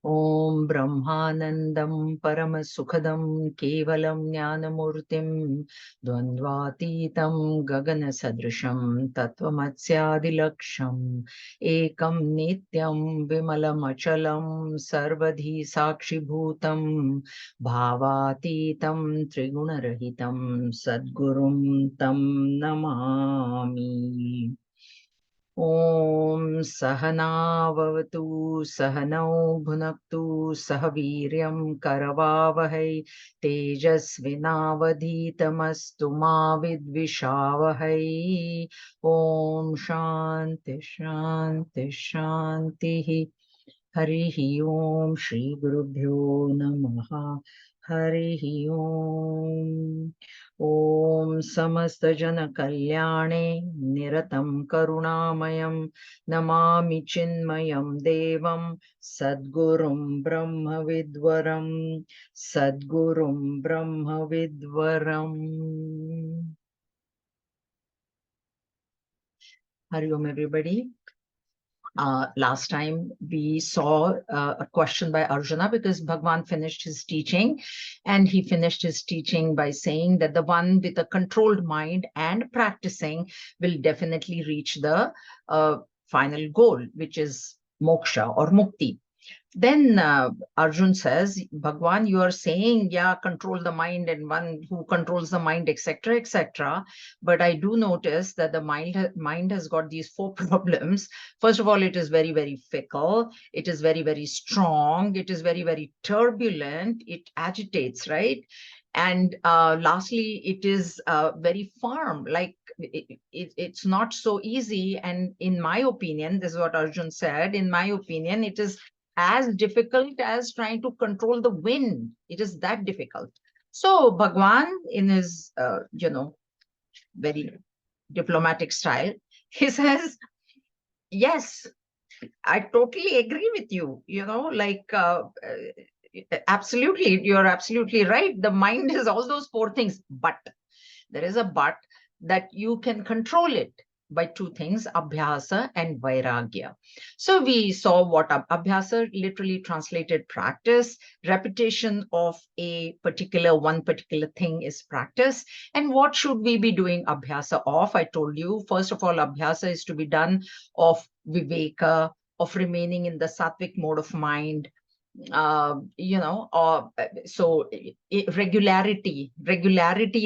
Om Brahmanandam Paramasukhadam Kevalam Jnanamurtim Dvandvatitam Gagana Sadrisham Tattvamatsyaadilaksham Ekam Nityam Vimalam Achalam Sarvadhi Sakshi Bhutam Bhavatitam Trigunarahitam Sadgurum Tam Namami. Om Sahana Vavatu Sahanau Bhunaktu Sahaviryam Karavavahai Tejasvinavadhitamastu ma vidvishavahai. Om Shanti Shanti Shanti. Harihi Om Shri Gurubhyo Namaha. Harihi Om. Om Samasta Jana Kalyane Niratam Karunamayam Namami Chinmayam Devam Sadgurum Brahma Vidwaram Sadgurum Brahma Vidwaram. Hari Om everybody. Last time we saw a question by Arjuna because Bhagwan finished his teaching, and he finished his teaching by saying that the one with a controlled mind and practicing will definitely reach the final goal, which is moksha or mukti. Then Arjun says, Bhagwan, you are saying, yeah, control the mind and one who controls the mind, etc., etc. But I do notice that the mind has got these four problems. First of all, it is very, very fickle. It is very, very strong. It is very, very turbulent. It agitates, right? And lastly, it is very firm, like it's not so easy. And in my opinion, this is what Arjun said, in my opinion, it is as difficult as trying to control the wind. It is that difficult. So Bhagwan, in his, very diplomatic style, he says, yes, I totally agree with you. Absolutely, you're absolutely right. The mind is all those four things, but there is a but that you can control it by two things, abhyasa and vairagya. So we saw what abhyasa literally translated practice, repetition of one particular thing is practice. And what should we be doing abhyasa of? I told you, first of all, abhyasa is to be done of viveka, of remaining in the sattvic mode of mind, so regularity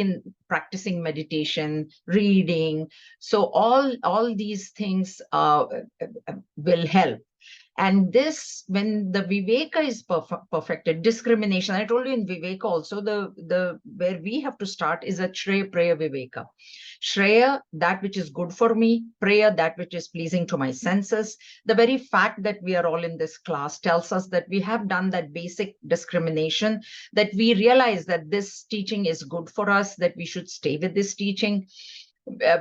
in practicing meditation, reading. So all these things will help. And this, when the viveka is perfected, discrimination, I told you in viveka also, the where we have to start is a shreya praya viveka. Shreya, that which is good for me, praya, that which is pleasing to my senses. The very fact that we are all in this class tells us that we have done that basic discrimination, that we realize that this teaching is good for us, that we should stay with this teaching,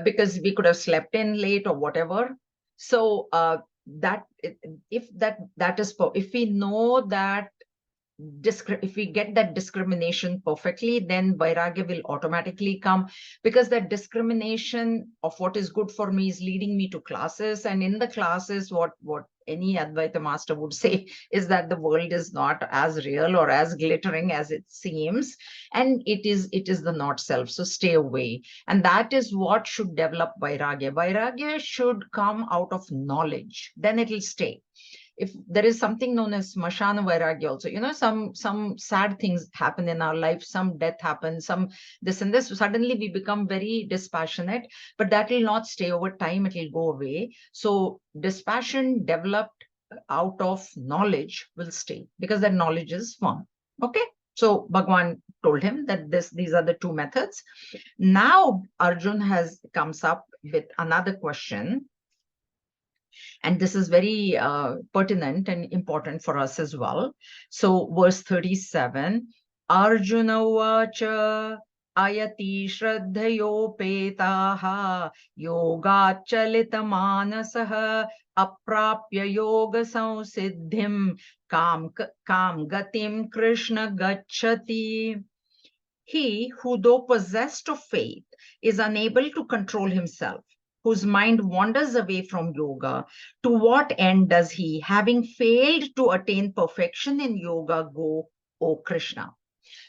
because we could have slept in late or whatever. So that if we know that, if we get that discrimination perfectly, then vairagya will automatically come, because that discrimination of what is good for me is leading me to classes. And in the classes, what any Advaita master would say is that the world is not as real or as glittering as it seems, and it is the not self. So stay away. And that is what should develop vairagya. Vairagya should come out of knowledge, then it will stay. If there is something known as smashana vairagya also, some sad things happen in our life, some death happens, some this and this, suddenly we become very dispassionate, but that will not stay. Over time it will go away. So dispassion developed out of knowledge will stay, because that knowledge is firm. Okay, so Bhagwan told him that these are the two methods. Now Arjun comes up with another question, and this is very pertinent and important for us as well. So verse 37, Arjuna uvacha ayati shraddhayopetaha yogat chalitamanasaha aprapya yoga samsiddhim kam gatim Krishna gacchati. He who, though possessed of faith, is unable to control himself, whose mind wanders away from yoga, to what end does he, having failed to attain perfection in yoga, go, O Krishna?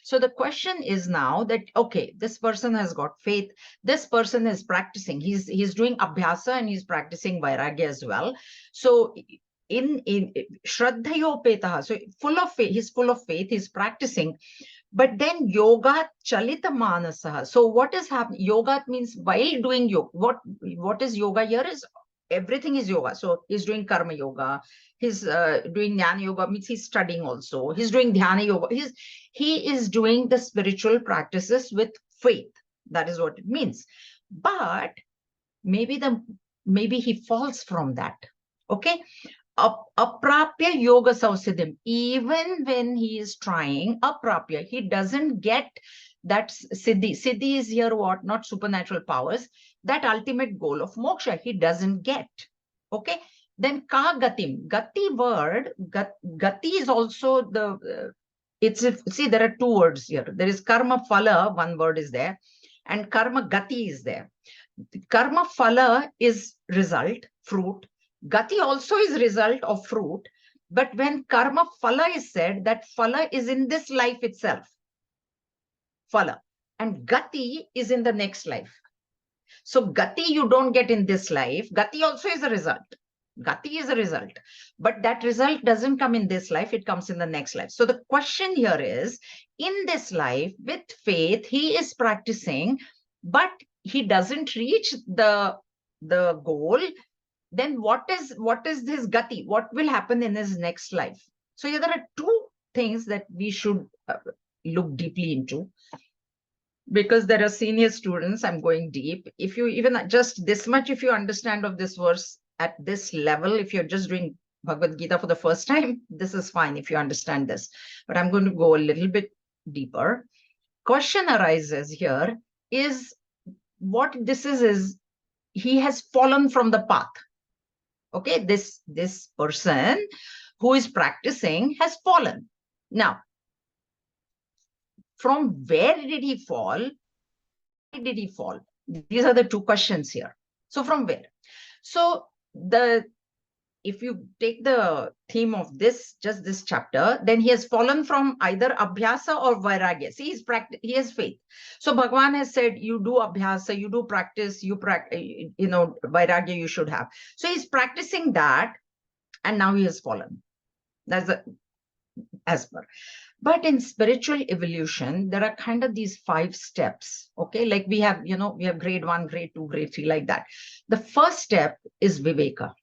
So the question is now that, okay, this person has got faith. This person is practicing. He's doing abhyasa and he's practicing vairagya as well. So in shraddhayopetaha, so full of faith, he's full of faith, he's practicing. But then yoga chalita manasaha. So what is happening? Yoga means while doing yoga. What is yoga here is everything is yoga. So he's doing karma yoga. He's doing jnana yoga, means he's studying also. He's doing dhyana yoga. He is doing the spiritual practices with faith. That is what it means. But maybe he falls from that. Okay. Aprapya yoga sausiddhim. Even when he is trying aprapya, he doesn't get that siddhi. Siddhi is here what? Not supernatural powers. That ultimate goal of moksha, he doesn't get. Okay. Then ka gatim. Gati word, gati is also the, see, there are two words here. There is karma phala, one word is there, and karma gati is there. Karma phala is result, fruit. Gati also is result of fruit. But when karma phala is said, that phala is in this life itself. Phala. And gati is in the next life. So gati you don't get in this life. Gati also is a result. Gati is a result. But that result doesn't come in this life. It comes in the next life. So the question here is, in this life, with faith, he is practicing, but he doesn't reach the goal. Then what is his gati? What will happen in his next life? So here there are two things that we should look deeply into, because there are senior students. I'm going deep. If you even just this much, if you understand of this verse at this level, if you're just doing Bhagavad Gita for the first time, this is fine if you understand this. But I'm going to go a little bit deeper. Question arises here is, what this is he has fallen from the path. Okay, this person who is practicing has fallen. Now, from where did he fall? Why did he fall? These are the two questions here. So from where? So if you take the theme of this chapter, then he has fallen from either abhyasa or vairagya. See, he has faith. So Bhagavan has said, you do abhyasa, you do practice, vairagya you should have. So he's practicing that, and now he has fallen. That's as per. But in spiritual evolution, there are kind of these 5 steps. Okay, like we have grade 1, grade 2, grade 3, like that. The first step is viveka.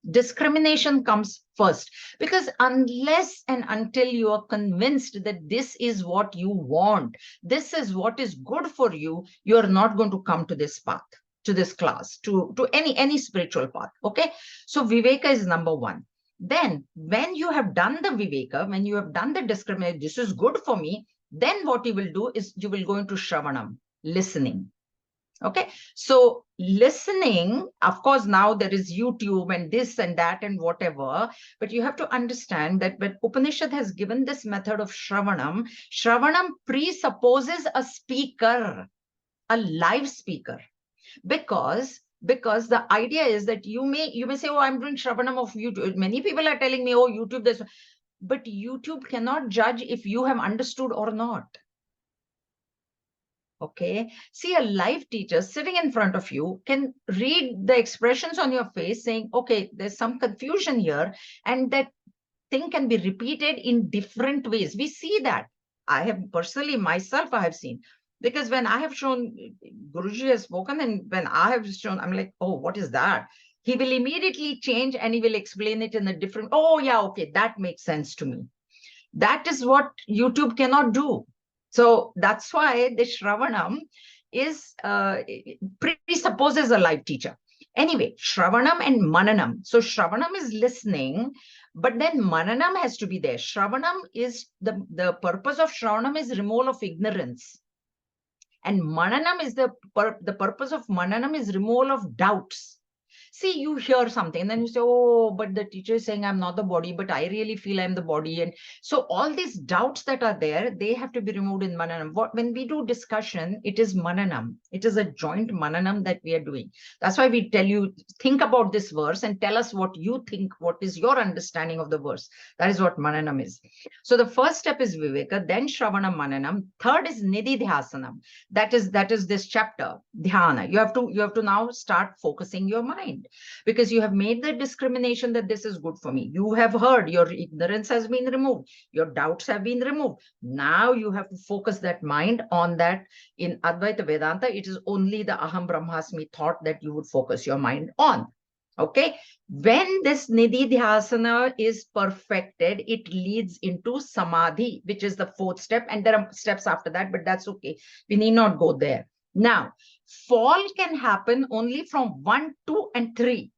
Discrimination comes first, because unless and until you are convinced that this is what you want, this is what is good for you, you are not going to come to this path, to this class, to any spiritual path. Okay, so viveka is number 1. Then when you have done the viveka, when you have done the discrimination, this is good for me, then what you will do is you will go into shravanam, listening. Okay, so listening, of course, now there is YouTube and this and that and whatever, but you have to understand that when Upanishad has given this method of shravanam, shravanam presupposes a speaker, a live speaker, because the idea is that you may say, oh, I'm doing shravanam of YouTube. Many people are telling me, oh, YouTube this, but YouTube cannot judge if you have understood or not. Okay, see, a live teacher sitting in front of you can read the expressions on your face saying, okay, there's some confusion here, and that thing can be repeated in different ways. We see that. I have personally, myself, I have seen, because when I have shown, Guruji has spoken, and when I have shown, I'm like, oh, what is that? He will immediately change and he will explain it in a different, oh yeah, okay, that makes sense to me. That is what YouTube cannot do. So that's why the Shravanam is presupposes a live teacher. Anyway, Shravanam and Mananam. So Shravanam is listening, But then mananam has to be there. Shravanam is the purpose of Shravanam is removal of ignorance. And mananam is the purpose of mananam is removal of doubts. See, you hear something and then you say, oh, but the teacher is saying I'm not the body, but I really feel I'm the body. And so all these doubts that are there, they have to be removed in mananam. When we do discussion, it is mananam. It is a joint mananam that we are doing. That's why we tell you, think about this verse and tell us what you think, what is your understanding of the verse. That is what mananam is. So the first step is viveka, then shravana mananam. Third is nididhyasanam. That is this chapter, dhyana. You have to now start focusing your mind, because you have made the discrimination that this is good for me. You have heard, your ignorance has been removed, your doubts have been removed. Now you have to focus that mind on that. In Advaita Vedanta, it is only the Aham Brahmasmi thought that you would focus your mind on. Okay, when this nididhyasana is perfected, it leads into samadhi, which is the fourth step, and there are steps after that, but that's okay, we need not go there. Now, fall can happen only from 1, 2, and 3.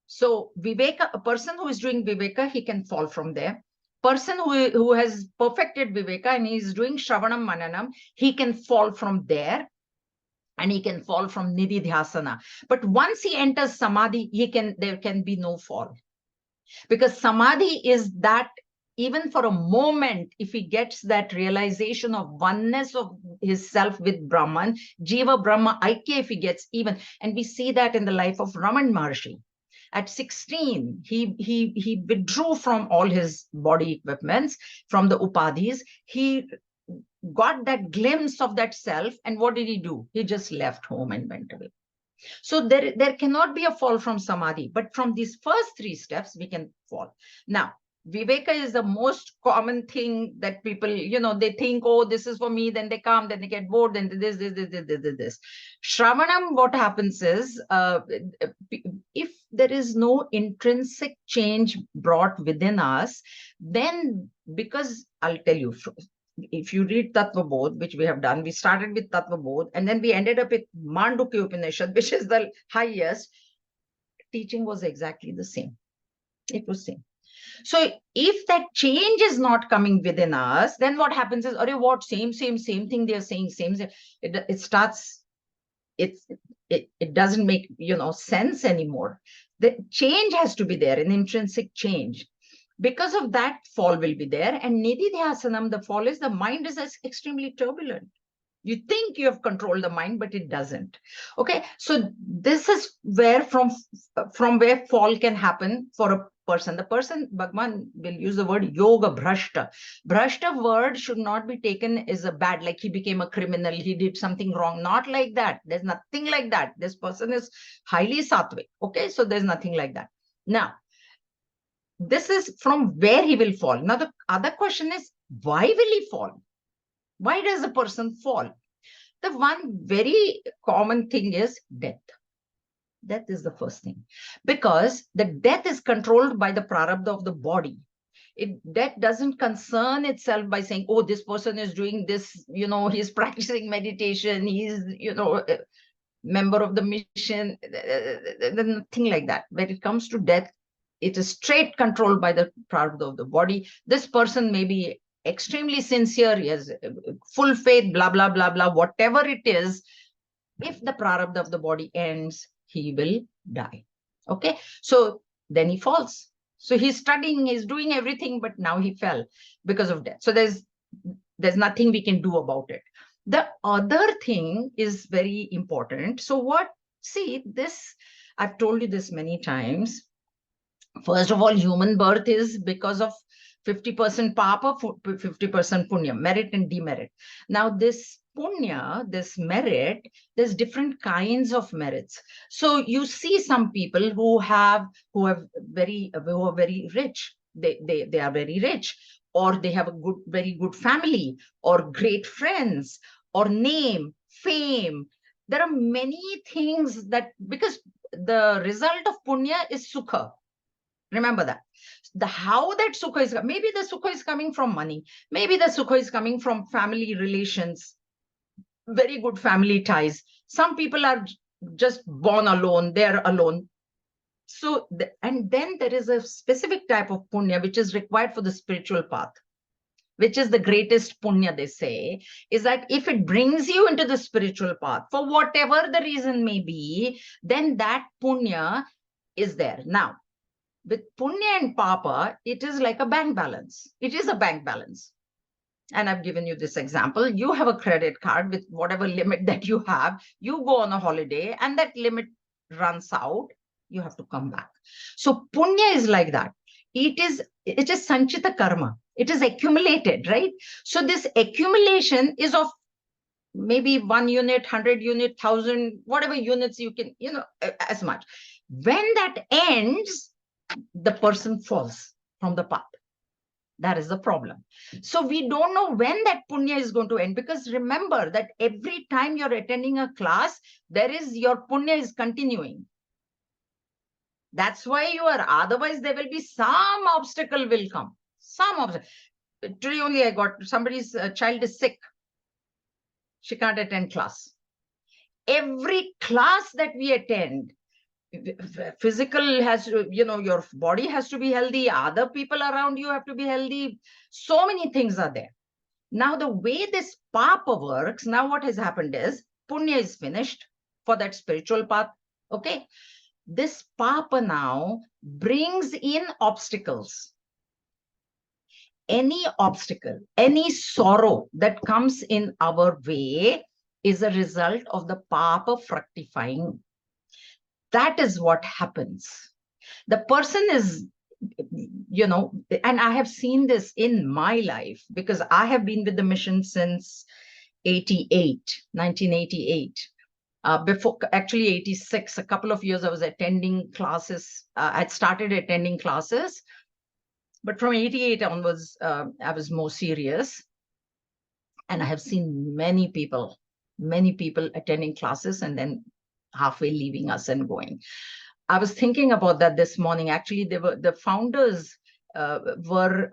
So viveka, a person who is doing viveka, he can fall from there. Person who has perfected viveka and he is doing shravanam mananam, he can fall from there, and he can fall from nididhyasana. But once he enters samadhi, there can be no fall, because samadhi is that, even for a moment, if he gets that realization of oneness of his self with Brahman, Jiva Brahma Aikya, if he gets even, and we see that in the life of Raman Maharshi. At 16, he withdrew from all his body equipments, from the upadhis. He got that glimpse of that self, and what did he do? He just left home and went away. So there cannot be a fall from samadhi, but from these first 3 steps, we can fall. Now, viveka is the most common thing that people, they think, oh, this is for me, then they come, then they get bored, then this. Shravanam, what happens is, if there is no intrinsic change brought within us, then, because I'll tell you, if you read Tattva Bodh, which we have done, we started with Tattva Bodh, and then we ended up with Mandukya Upanishad, which is the highest. Teaching was exactly the same. It was same. So if that change is not coming within us, then what happens is, what, same thing they are saying, same. It starts, it doesn't make, sense anymore. The change has to be there, an intrinsic change. Because of that, fall will be there. And nididhyasanam, the fall is, the mind is extremely turbulent. You think you have controlled the mind, but it doesn't. Okay, so this is where from where fall can happen for a person. The person, Bhagwan will use the word yoga bhrashta. Bhrashta word should not be taken as a bad, like he became a criminal, he did something wrong. Not like that. There's nothing like that. This person is highly sattvic. Okay, so there's nothing like that. Now, this is from where he will fall. Now, the other question is, why will he fall? Why does a person fall? The one very common thing is death. Death is the first thing, because the death is controlled by the prarabdha of the body. Death doesn't concern itself by saying, oh, this person is doing this, he's practicing meditation, he's, a member of the mission, nothing like that. When it comes to death, it is straight controlled by the prarabdha of the body. This person may be extremely sincere, he has full faith, blah, blah, blah, blah, whatever it is. If the prarabdha of the body ends, he will die. Okay, so then he falls. So he's studying, he's doing everything, but now he fell because of death. So there's nothing we can do about it. The other thing is very important. So this, I've told you this many times. First of all, human birth is because of 50% papa, 50% punya, merit and demerit. Now, this punya, this merit, there's different kinds of merits. So you see some people who are very rich. They are very rich, or they have a very good family, or great friends, or name, fame. There are many things that, because the result of punya is sukha. Remember that. How that sukha is, maybe the sukha is coming from money, maybe the sukha is coming from family relations, very good family ties. Some people are just born alone, they're alone. So, and then there is a specific type of punya which is required for the spiritual path, which is the greatest punya, they say, is that if it brings you into the spiritual path, for whatever the reason may be, then that punya is there. Now, with punya and papa, it is like a bank balance. It is a bank balance. And I've given you this example. You have a credit card with whatever limit that you have. You go on a holiday and that limit runs out. You have to come back. So punya is like that. It is sanchita karma. It is accumulated, right? So this accumulation is of maybe 1 unit, 100 unit, 1,000, whatever units you can, as much. When that ends, the person falls from the path. That is the problem. So we don't know when that punya is going to end, because remember that every time you're attending a class, your punya is continuing. That's why you are, otherwise there will be some obstacle will come. Some obstacle. Today only I got somebody's child is sick. She can't attend class. Every class that we attend, physical has to, your body has to be healthy, other people around you have to be healthy, so many things are there. Now the way this papa works, now what has happened is punya is finished for that spiritual path. Okay, this papa now brings in obstacles. Any obstacle, any sorrow that comes in our way is a result of the papa fructifying. That is what happens. The person is, and I have seen this in my life, because I have been with the mission since 1988. Before, actually 86, a couple of years I was attending classes. I'd started attending classes, but from 88 onwards, I was more serious. And I have seen many people attending classes and then halfway leaving us and going. I was thinking about that this morning. Actually, the founders were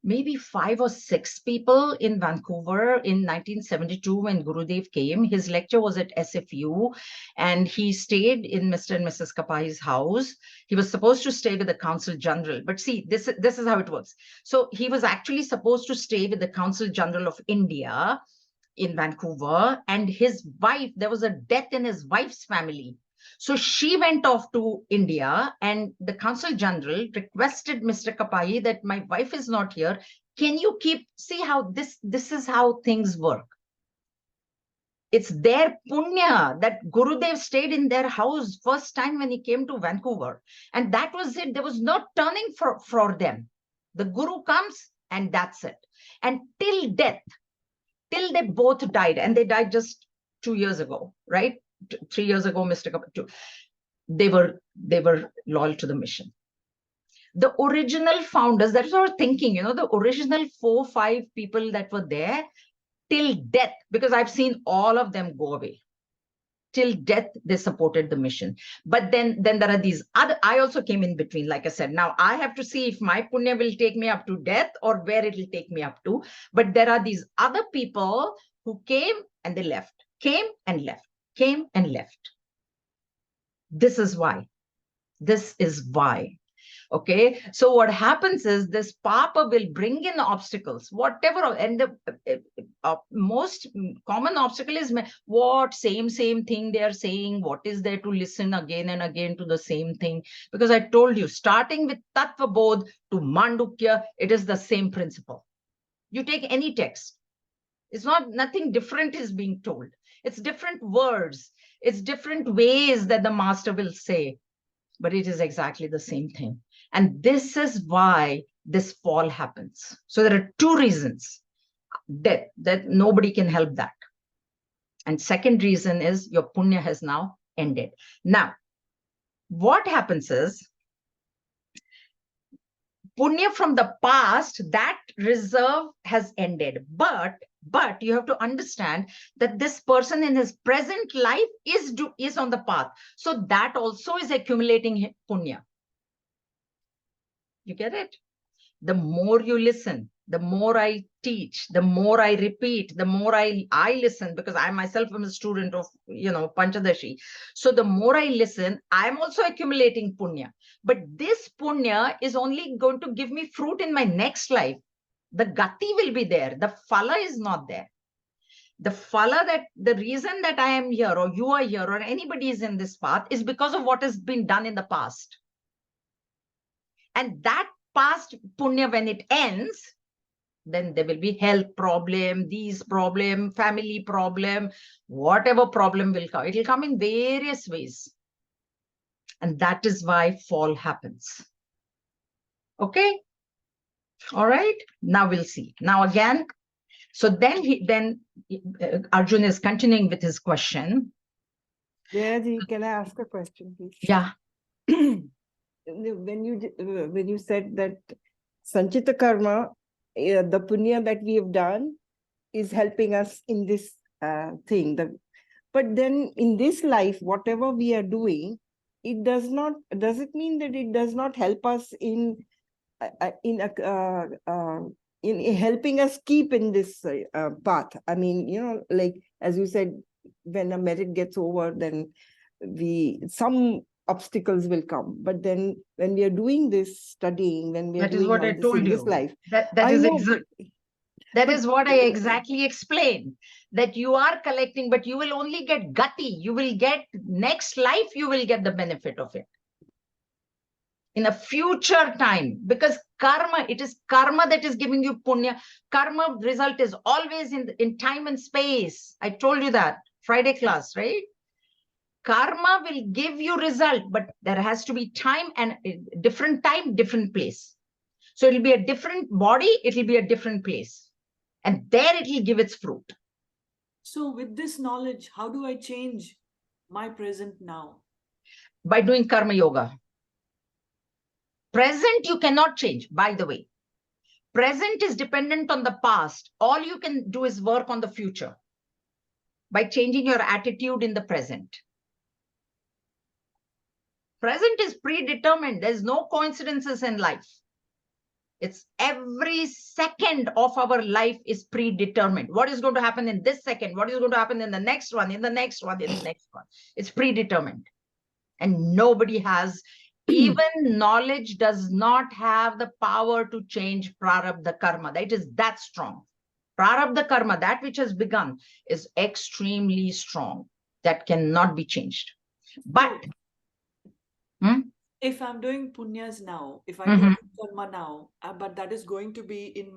maybe 5 or 6 people in Vancouver in 1972 when Gurudev came. His lecture was at SFU, and he stayed in Mr. and Mrs. Kapai's house. He was supposed to stay with the Council General, but see, this is how it works. So he was actually supposed to stay with the Council General of India in Vancouver, and his wife, there was a death in his wife's family. So she went off to India, and the Consul General requested Mr. Kapai that my wife is not here. Can you see how this is how things work. It's their punya that Gurudev stayed in their house first time when he came to Vancouver. And that was it. There was no turning for them. The Guru comes and that's it. And till death, till they both died, and they died just 2 years ago, right? 3 years ago, Mr. Kapai, they were loyal to the mission. The original founders, that's what I was thinking, the original 4 or 5 people that were there till death, because I've seen all of them go away. Till death, they supported the mission. But then there are these other, I also came in between, like I said. Now I have to see if my punya will take me up to death or where it will take me up to. But there are these other people who came and they left, came and left, came and left. This is why. This is why. Okay, so what happens is this papa will bring in obstacles, whatever, and the most common obstacle is what same thing they are saying. What is there to listen again and again to the same thing? Because I told you, starting with Tattva Bodh to Mandukya, it is the same principle. You take any text, it's nothing different is being told. It's different words, it's different ways that the master will say, but it is exactly the same thing. And this is why this fall happens. So there are 2 reasons that nobody can help that. And second reason is your punya has now ended. Now, what happens is punya from the past, that reserve has ended. But you have to understand that this person in his present life is on the path. So that also is accumulating punya. You get it? The more you listen, the more I teach, the more I repeat, the more I listen, because I myself am a student of, Panchadashi. So the more I listen, I'm also accumulating punya. But this punya is only going to give me fruit in my next life. The gati will be there. The phala is not there. The phala, that the reason that I am here or you are here or anybody is in this path is because of what has been done in the past. And that past punya, when it ends, then there will be health problem, these problem, family problem, whatever problem will come. It will come in various ways. And that is why fall happens. Okay? All right? Now we'll see. Now again, so then Arjun is continuing with his question. Jayaji, can I ask a question, please? Yeah. When you said that Sanchita Karma, the punya that we have done is helping us in this thing. But then in this life, whatever we are doing, does it mean that it does not help us in helping us keep in this path? I mean, like, as you said, when a merit gets over, then some obstacles will come. But then when we are doing this studying, when we are doing all this in this life, that is what I exactly explained, that you are collecting, but you will only get gati. You will get next life, you will get the benefit of it in a future time, because karma, it is karma that is giving you punya. Karma result is always in time and space. I told you that Friday class, right? Karma will give you result, but there has to be time, and different time, different place. So it will be a different body, it will be a different place, and there it will give its fruit. So with this knowledge, how do I change my present now? By doing karma yoga. Present you cannot change, by the way. Present is dependent on the past. All you can do is work on the future by changing your attitude in the present. Present is predetermined. There's no coincidences in life. It's every second of our life is predetermined. What is going to happen in this second? What is going to happen in the next one, in the next one, in the next one? It's predetermined. And nobody has, even knowledge does not have the power to change prarabdha karma. That is that strong. Prarabdha karma, that which has begun, is extremely strong. That cannot be changed. But if I'm doing punyas now, if I do karma now, but that is going to be in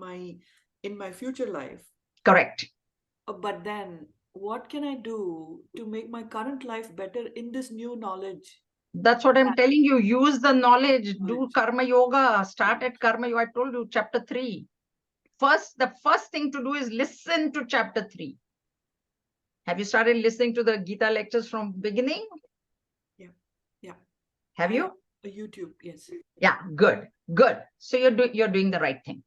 my future life. Correct. But then what can I do to make my current life better in this new knowledge? That's what I'm telling you. Use the knowledge. Do karma yoga. Start at karma yoga. I told you, chapter 3. The first thing to do is listen to chapter 3. Have you started listening to the Gita lectures from beginning? Yeah. Have you? YouTube, yes. Yeah, good. So you're doing the right thing.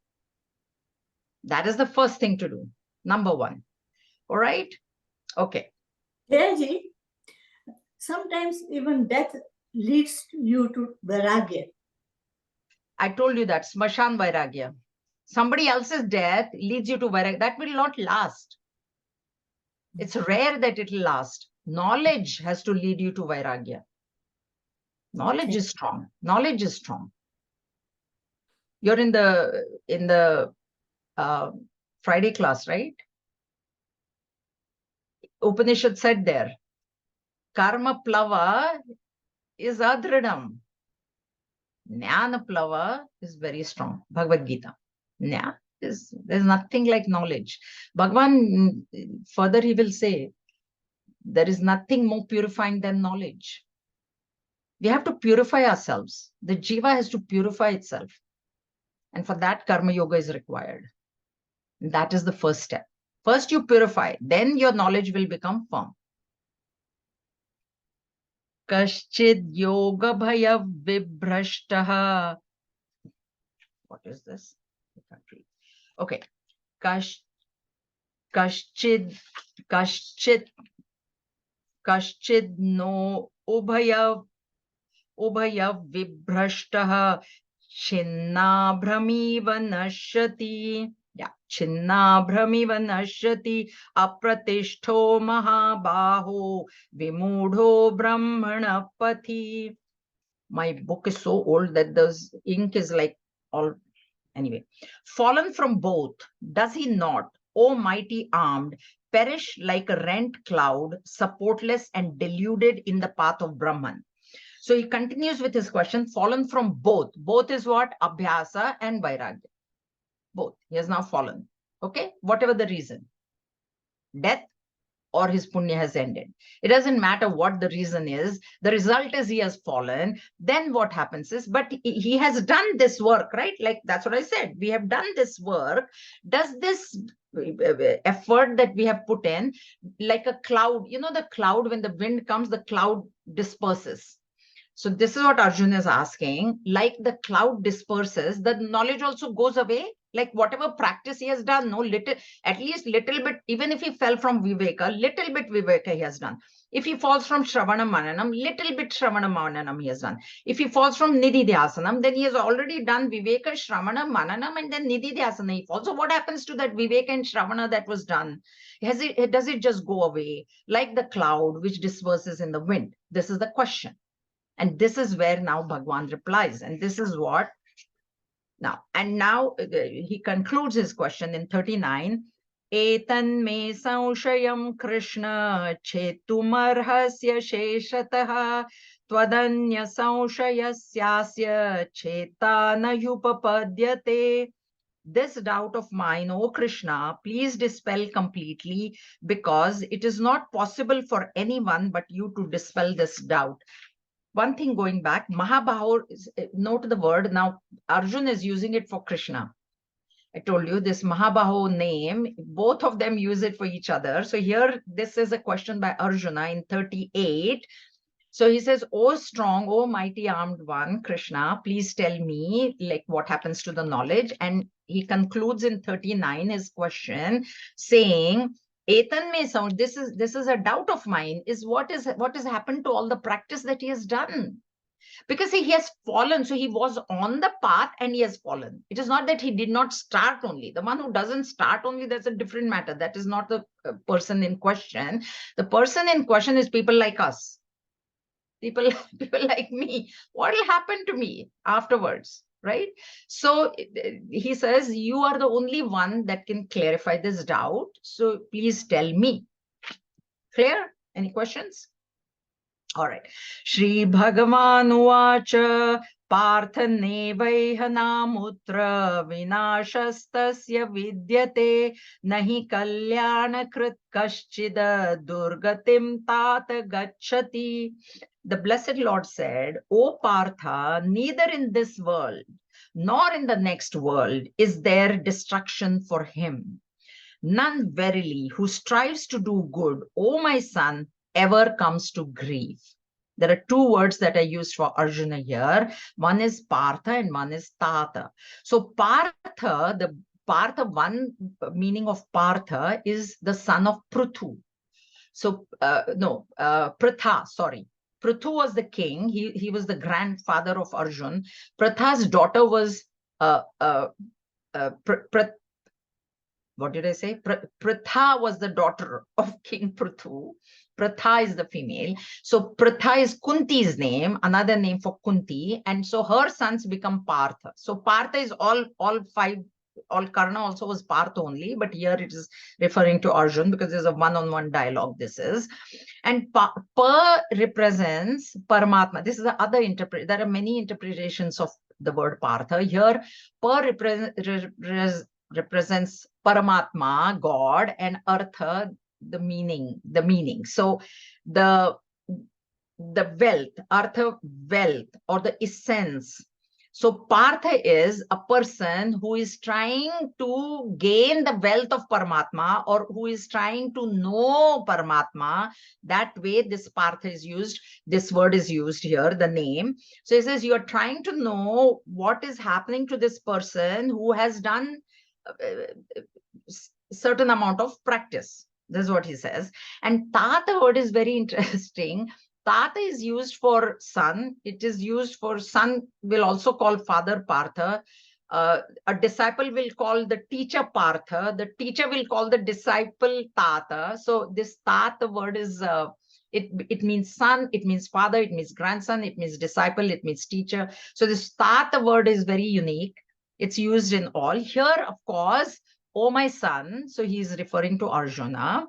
That is the first thing to do. Number 1. All right? Okay. Jayaji, sometimes even death leads you to vairagya. I told you that, smashan vairagya. Somebody else's death leads you to vairagya. That will not last. It's rare that it will last. Knowledge has to lead you to vairagya. Knowledge is strong. Knowledge is strong. You're in the Friday class, right? Upanishad said there, karma plava is adridam. Jnana plava is very strong. Bhagavad Gita. There's nothing like knowledge. Bhagavan, further he will say, there is nothing more purifying than knowledge. We have to purify ourselves. The jiva has to purify itself. And for that, karma yoga is required. And that is the first step. First you purify, then your knowledge will become firm. Kaschid yoga bhaya vibhrashtaha. What is this? I can't read. Okay. Kaschid no ubhaya vibhrashtaha chinna brahmiva nashyati. Yeah, Chinnabhramiva nashyati apratishto mahabaho vimudho brahmana pathi. My book is so old that the ink is like all. Anyway, fallen from both, does he not, O mighty armed, perish like a rent cloud, supportless and deluded in the path of Brahman? So he continues with his question, fallen from both. Both is what? Abhyasa and Vairagya. Both. He has now fallen. Okay? Whatever the reason. Death or his punya has ended. It doesn't matter what the reason is. The result is he has fallen. Then what happens is, but he has done this work, right? Like that's what I said. We have done this work. Does this effort that we have put in, like a cloud, you know, the cloud, when the wind comes, the cloud disperses. So this is what Arjuna is asking. Like the cloud disperses, the knowledge also goes away. Like whatever practice he has done, no little, at least little bit, even if he fell from Viveka, little bit Viveka he has done. If he falls from Shravana Mananam, little bit Shravana Mananam he has done. If he falls from Nidhi Dhyasanam, then he has already done Viveka, Shravana, Mananam, and then Nidhi Dhyasana he falls. So what happens to that Viveka and Shravana that was done? Does it just go away? Like the cloud which disperses in the wind? This is the question. And this is where now Bhagwan replies. And this is what now. And now he concludes his question in 39. Etan me sanshayam Krishna chetumarhasya sheshataha twadanya sanshayasya chetana yupapadyate. This doubt of mine, O Krishna, please dispel completely, because it is not possible for anyone but you to dispel this doubt. One thing going back, Mahabaho, note the word. Now, Arjun is using it for Krishna. I told you this Mahabaho name, both of them use it for each other. So here, this is a question by Arjuna in 38. So he says, "O strong, O mighty armed one, Krishna, please tell me, like, what happens to the knowledge?" And he concludes in 39 his question saying, Etan me sound, this is a doubt of mine, is what has happened to all the practice that he has done? Because he has fallen. So he was on the path and he has fallen. It is not that he did not start only. The one who doesn't start only, that's a different matter. That is not the person in question. The person in question is people like us. People like me. What will happen to me afterwards? Right? So he says, you are the only one that can clarify this doubt. So please tell me. Clear? Any questions? All right. Shri Bhagavan Uvacha Parthanevaiha namutra vinashastasya vidyate nahi kalyana krit kaschida durgatim tata gacchati. The blessed Lord said, O Partha, neither in this world nor in the next world is there destruction for him. None verily who strives to do good, O my son, ever comes to grief. There are two words that are used for Arjuna here. One is Partha and one is Tata. So Partha, the Partha, one meaning of Partha is the son of Pruthu. So Pritha, sorry. Prithu was the king. He was the grandfather of Arjun. Pritha's daughter was what did I say? Pritha was the daughter of King Prithu. Pritha is the female. So Pritha is Kunti's name, another name for Kunti. And so her sons become Partha. So Partha is all five. All Karna also was Partha only, but here it is referring to Arjun because there's a one-on-one dialogue. This is, and Pa represents Paramatma. This is the other interpret. There are many interpretations of the word Partha. Here, Pa represents Paramatma, God, and Artha, the meaning. So the wealth, Artha, wealth, or the essence. So Partha is a person who is trying to gain the wealth of Paramatma, or who is trying to know Paramatma. That way this Partha is used, this word is used here, the name. So it says you are trying to know what is happening to this person who has done certain amount of practice. This is what he says. And Tata word is very interesting. Tata is used for son. It is used for son, will also call father Partha. A disciple will call the teacher Partha, the teacher will call the disciple Tata. So this Tata word is, it means son, it means father, it means grandson, it means disciple, it means teacher. So this Tata word is very unique. It's used in all. Here, of course, oh my son, so he's referring to Arjuna.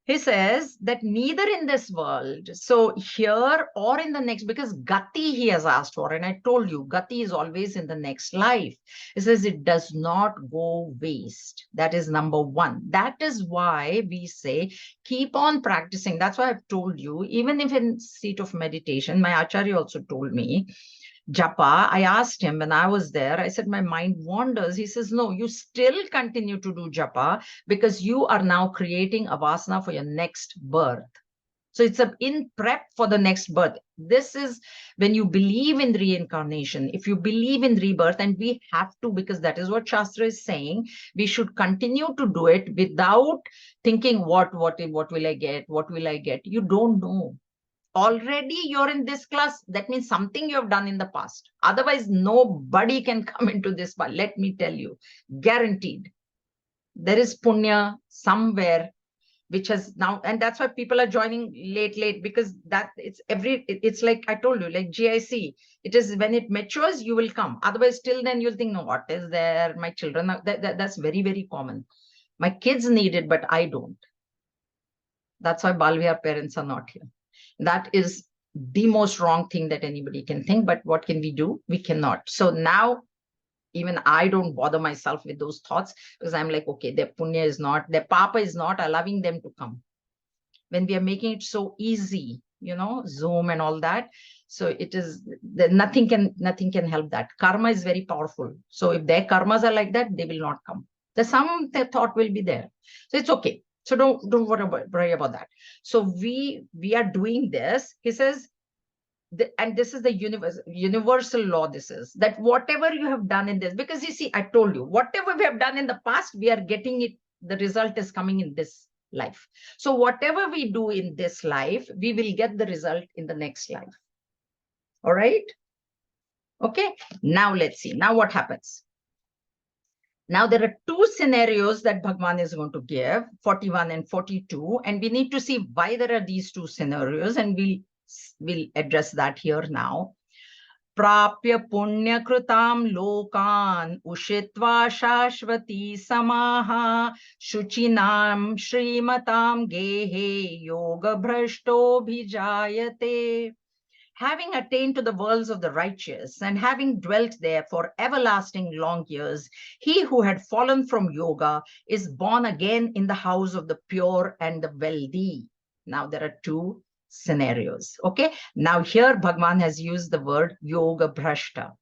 He says that neither in this world, so here or in the next, because Gati he has asked for, and I told you, Gati is always in the next life. He says it does not go waste. That is number one. That is why we say, keep on practicing. That's why I've told you, even if in seat of meditation, my Acharya also told me, Japa, I asked him when I was there, I said, my mind wanders. He says, no, you still continue to do Japa because you are now creating a vasana for your next birth. So it's in prep for the next birth. This is when you believe in reincarnation. If you believe in rebirth, and we have to, because that is what Shastra is saying, we should continue to do it without thinking, what will I get? What will I get? You don't know. Already you're in this class, that means something you have done in the past. Otherwise, nobody can come into this, but let me tell you, guaranteed, there is punya somewhere which has now, and that's why people are joining late, because that it's like I told you, like GIC, it is when it matures, you will come. Otherwise, till then you'll think, no, what is there? My children, that's very, very common. My kids need it, but I don't. That's why Balvihar parents are not here. That is the most wrong thing that anybody can think. But what can we do? We cannot. So now, even I don't bother myself with those thoughts, because I'm like, okay, their punya is not, their papa is not allowing them to come. When we are making it so easy, Zoom and all that. So it is, nothing can help that. Karma is very powerful. So if their karmas are like that, they will not come. There's some thought will be there. So it's okay. So don't worry about that. So we are doing this. He says, and this is the universal law. This is that whatever you have done in this, because you see, I told you, whatever we have done in the past, we are getting it. The result is coming in this life. So whatever we do in this life, we will get the result in the next life. All right. Okay. Now let's see. Now what happens? Now, there are two scenarios that Bhagwan is going to give, 41 and 42, and we need to see why there are these two scenarios, and we'll address that here now. Prapya punya krutam lokan ushitva shashvati samaha shuchinam shrimatam gehe yoga bhrashto bhijayate. Having attained to the worlds of the righteous and having dwelt there for everlasting long years, he who had fallen from yoga is born again in the house of the pure and the wealthy. Now there are two scenarios. Okay. Now here Bhagwan has used the word yoga bhrashta.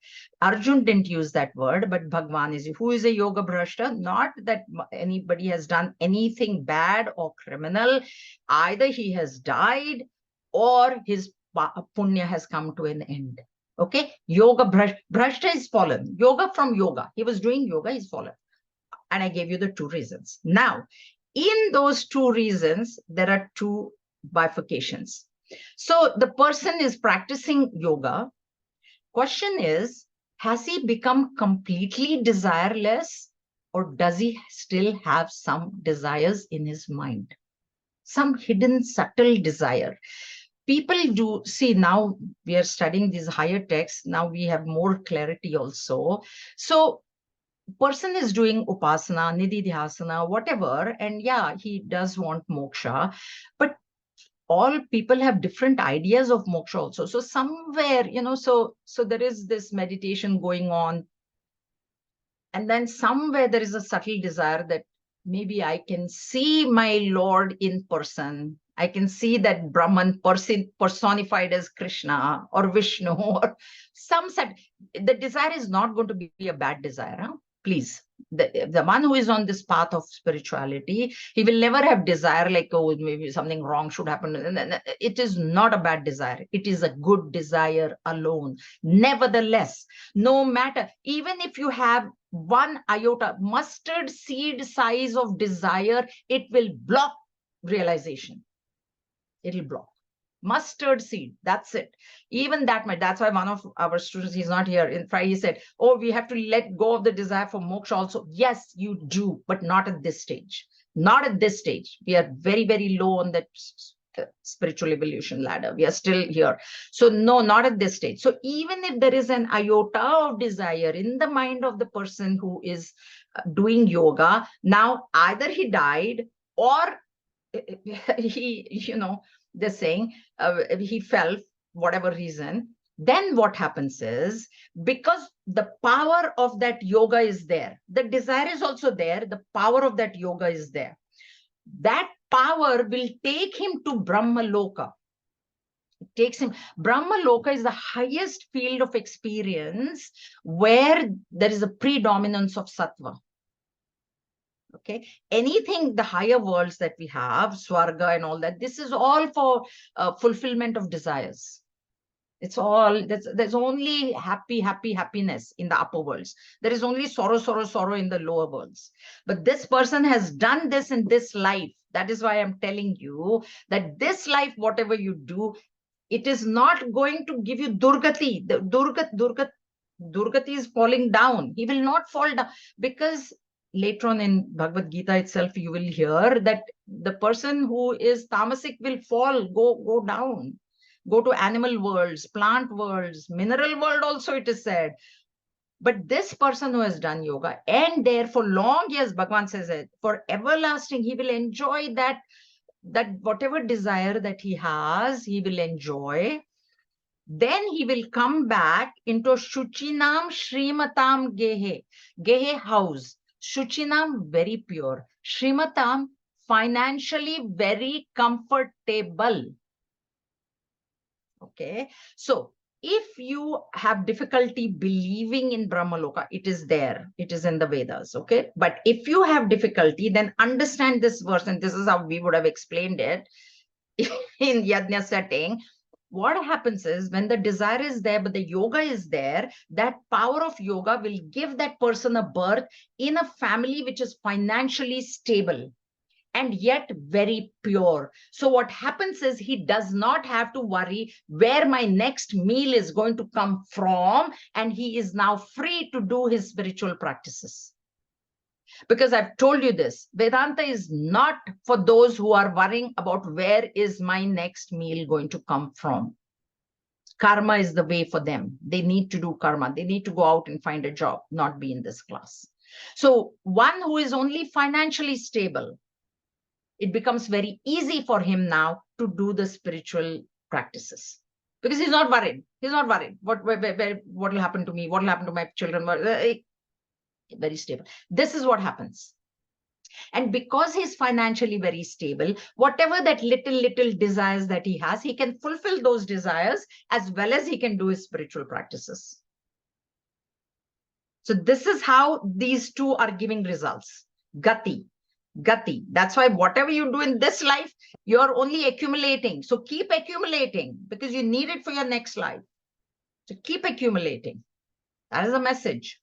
Arjun didn't use that word, but Bhagwan is. Who is a yoga bhrashta? Not that anybody has done anything bad or criminal. Either he has died or his punya has come to an end. Okay. Yoga bhrashta is fallen. Yoga from yoga. He was doing yoga, he's fallen. And I gave you the two reasons. Now, in those two reasons, there are two bifurcations. So the person is practicing yoga. Question is, has he become completely desireless, or does he still have some desires in his mind? Some hidden subtle desire. People do see, now we are studying these higher texts. Now we have more clarity also. So person is doing upasana, nididhyasana, whatever. And yeah, he does want moksha, but all people have different ideas of moksha also. So somewhere, so there is this meditation going on. And then somewhere there is a subtle desire that maybe I can see my Lord in person. I can see that Brahman personified as Krishna or Vishnu or some such. The desire is not going to be a bad desire. Huh? Please. The one who is on this path of spirituality, he will never have desire like, oh, maybe something wrong should happen. It is not a bad desire. It is a good desire alone. Nevertheless, no matter, even if you have one iota, mustard seed size of desire, it will block realization. It will block. Mustard seed, that's it. Even that much. That's why one of our students, he's not here, in Friday, he said, oh, we have to let go of the desire for moksha also. Yes, you do, but not at this stage. Not at this stage. We are very, very low on that spiritual evolution ladder. We are still here. So no, not at this stage. So even if there is an iota of desire in the mind of the person who is doing yoga, now either he died or he, they're saying he fell, whatever reason, then what happens is, because the power of that yoga is there, the desire is also there, the power of that yoga is there. That power will take him to Brahma Loka. It takes him. Brahma Loka is the highest field of experience where there is a predominance of sattva. Okay, anything, the higher worlds that we have, Swarga and all that, this is all for fulfillment of desires. It's all, there's only happiness in the upper worlds. There is only sorrow in the lower worlds. But this person has done this in this life. That is why I'm telling you that this life, whatever you do, it is not going to give you Durgati. The Durgati is falling down. He will not fall down, because later on in Bhagavad Gita itself, you will hear that the person who is tamasic will fall, go down, go to animal worlds, plant worlds, mineral world also, it is said. But this person who has done yoga and there for long years, Bhagavan says it, for everlasting, he will enjoy that whatever desire that he has, he will enjoy. Then he will come back into Shuchinam Shrimatam Gehe. Gehe house. Shuchinam very pure. Shrimatam financially very comfortable. Okay. So if you have difficulty believing in Brahmaloka, it is there. It is in the Vedas. Okay. But if you have difficulty, then understand this verse, and this is how we would have explained it in Yajna setting. What happens is, when the desire is there, but the yoga is there, that power of yoga will give that person a birth in a family which is financially stable and yet very pure. So what happens is, he does not have to worry where my next meal is going to come from, and he is now free to do his spiritual practices. Because I've told you this, Vedanta is not for those who are worrying about where is my next meal going to come from. Karma is the way for them. They need to do karma. They need to go out and find a job, not be in this class. So one who is only financially stable, it becomes very easy for him now to do the spiritual practices. Because he's not worried. He's not worried. What will happen to me? What will happen to my children? Very stable. This is what happens. And because he's financially very stable, whatever that little desires that he has, he can fulfill those desires as well as he can do his spiritual practices. So this is how these two are giving results. Gati. That's why whatever you do in this life, you're only accumulating. So keep accumulating, because you need it for your next life. So keep accumulating. That is the message.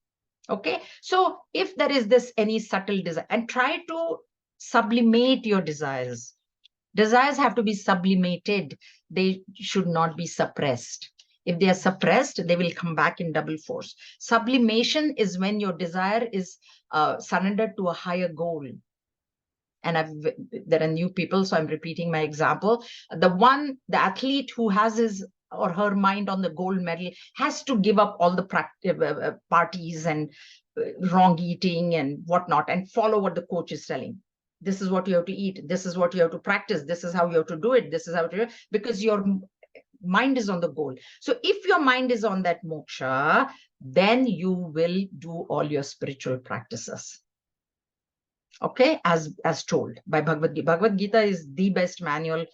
Okay, so if there is this any subtle desire, and try to sublimate your desires. Desires have to be sublimated. They should not be suppressed. If they are suppressed, they will come back in double force. Sublimation is when your desire is surrendered to a higher goal. And there are new people, so I'm repeating my example. The athlete who has his or her mind on the gold medal has to give up all the parties and wrong eating and whatnot, and follow what the coach is telling. This is what you have to eat. This is what you have to practice. This is how you have to do it. This is how to do it, because your mind is on the goal. So if your mind is on that moksha, then you will do all your spiritual practices. Okay, as told by Bhagavad Gita. Bhagavad Gita is the best manual.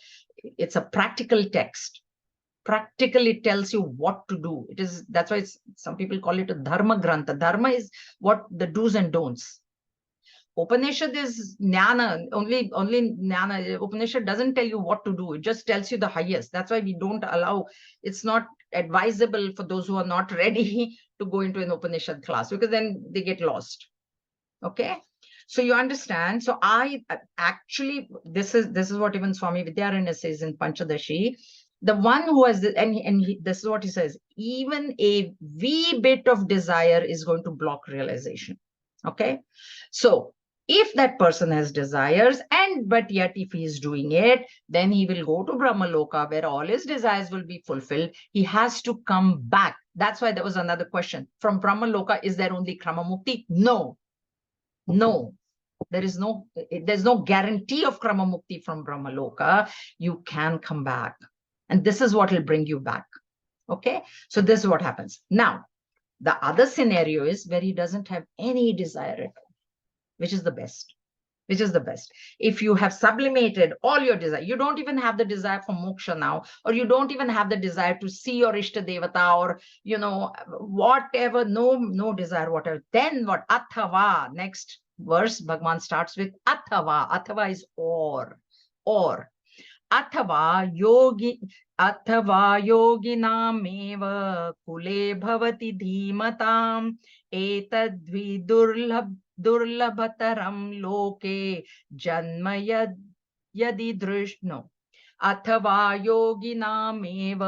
It's a practical text. Practically it tells you what to do. It is, that's why some people call it a dharma grantha. Dharma is what the do's and don'ts. Upanishad is jnana, only jnana. Upanishad doesn't tell you what to do. It just tells you the highest. That's why we don't allow, it's not advisable for those who are not ready to go into an Upanishad class, because then they get lost. Okay. So you understand. So I actually, this is what even Swami Vidyaranya says in Panchadashi. The one who has, this is what he says, even a wee bit of desire is going to block realization. Okay. So if that person has desires, but yet if he is doing it, then he will go to Brahmaloka where all his desires will be fulfilled. He has to come back. That's why there was another question. From Brahmaloka, is there only Krama Mukti? No. No. There's no guarantee of Krama Mukti from Brahmaloka. You can come back. And this is what will bring you back. Okay. So this is what happens. Now, the other scenario is where he doesn't have any desire at all, which is the best. Which is the best. If you have sublimated all your desire, you don't even have the desire for moksha now, or you don't even have the desire to see your Ishta Devata, or, whatever, no desire, whatever. Then what? Athava, next verse, Bhagavan starts with Athava. Athava is or. अथवा योगिनामेव कुले भवति धीमताम् एतद्वि दुर्लभतरं लोके जन्म यदि दृष्णो अथवा योगिनामेव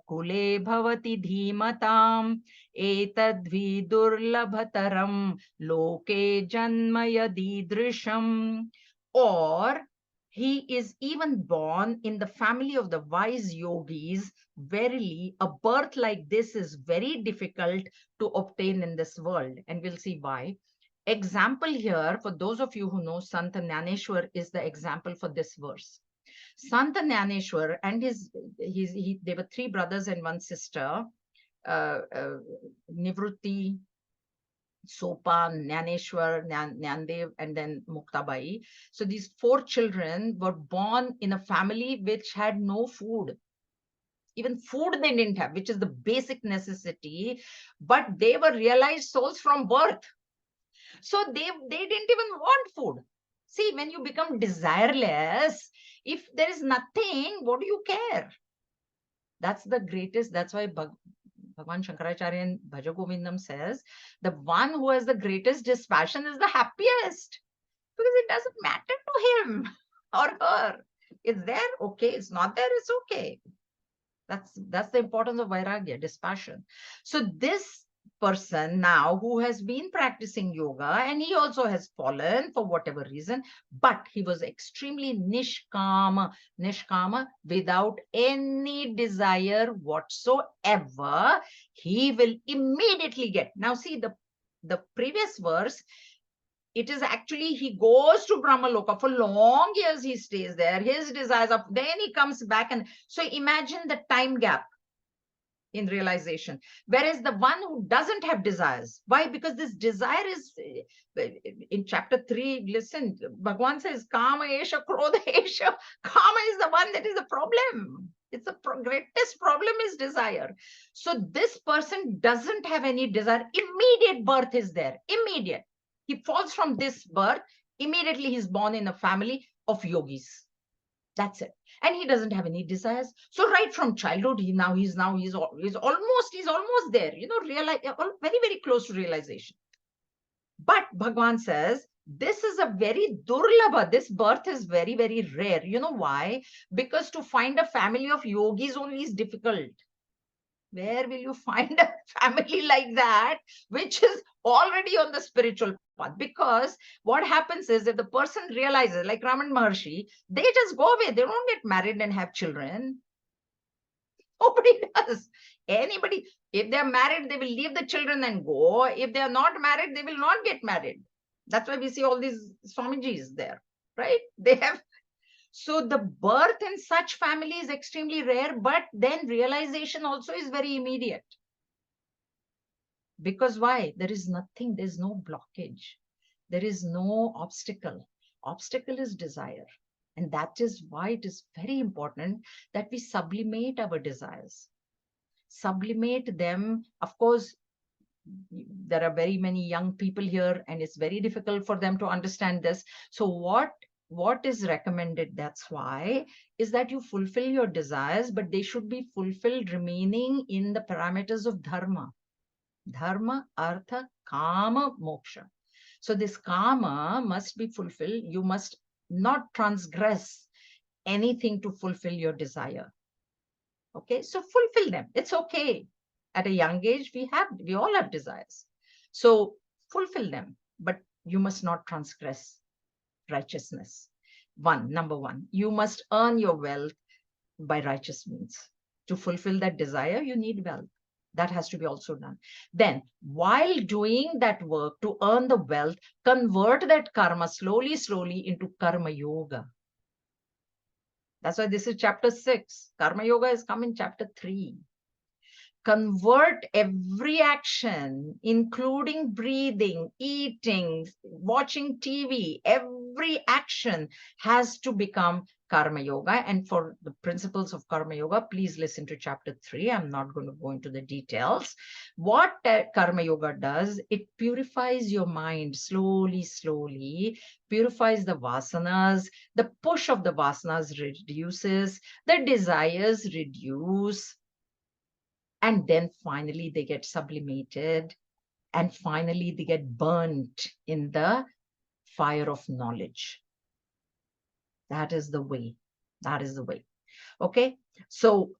कुले भवति धीमताम् एतद्वि दुर्लभतरं लोके जन्म यदि दृशम्. Or he is even born in the family of the wise yogis. Verily, a birth like this is very difficult to obtain in this world. And we'll see why. Example here, for those of you who know, Sant Jnaneshwar is the example for this verse. Sant Jnaneshwar and they were three brothers and one sister, Nivrutti, Sopan, Jnaneshwar, Jnandev, and then Muktabai. So these four children were born in a family which had no food. Even food they didn't have, which is the basic necessity, but they were realized souls from birth. So they didn't even want food. See, when you become desireless, if there is nothing, what do you care? That's the greatest. That's why Bhagavan Shankaracharya in Bhaja Govindam says, the one who has the greatest dispassion is the happiest, because it doesn't matter to him or her. It's there, okay. It's not there, it's okay. That's the importance of Vairagya, dispassion. So this person now who has been practicing yoga, and he also has fallen for whatever reason, but he was extremely nishkama without any desire whatsoever, he will immediately get. Now see the previous verse, it is actually he goes to Brahmaloka for long years, he stays there, his desires up, then he comes back. And so imagine the time gap in realization. Whereas the one who doesn't have desires, why? Because this desire is, in chapter 3, listen, Bhagavan says, Kama Esha, Krodha Esha. Kama is the one that is the problem. It's the greatest problem is desire. So this person doesn't have any desire. Immediate birth is there. Immediate. He falls from this birth. Immediately he's born in a family of yogis. That's it. And he doesn't have any desires. So right from childhood, he's almost there, realize, very, very close to realization. But Bhagavan says, this is a very durlabha. This birth is very, very rare. You know why? Because to find a family of yogis only is difficult. Where will you find a family like that, which is already on the spiritual path? Because what happens is, if the person realizes, like Raman Maharshi, they just go away. They don't get married and have children. Nobody does. Anybody, if they're married, they will leave the children and go. If they are not married, they will not get married. That's why we see all these Swamijis there, right? They have. So the birth in such family is extremely rare, but then realization also is very immediate. Because why? There is nothing, there's no blockage. There is no obstacle. Obstacle is desire. And that is why it is very important that we sublimate our desires. Sublimate them. Of course, there are very many young people here, and it's very difficult for them to understand this. So what is recommended, that's why, is that you fulfill your desires, but they should be fulfilled remaining in the parameters of dharma. Dharma, artha, kama, moksha. So this kama must be fulfilled. You must not transgress anything to fulfill your desire. Okay, so fulfill them. It's okay. At a young age, we all have desires. So fulfill them, but you must not transgress righteousness. Number one, you must earn your wealth by righteous means. To fulfill that desire, you need wealth. That has to be also done. Then, while doing that work to earn the wealth, convert that karma slowly, slowly into karma yoga. That's why this is chapter 6. Karma yoga has come in chapter 3. Convert every action, including breathing, eating, watching TV, every action has to become karma yoga. And for the principles of karma yoga, please listen to chapter 3. I'm not going to go into the details. What karma yoga does, it purifies your mind slowly, slowly, purifies the vasanas, the push of the vasanas reduces, the desires reduce, and then finally they get sublimated, and finally they get burnt in the fire of knowledge. That is the way. That is the way. Okay, so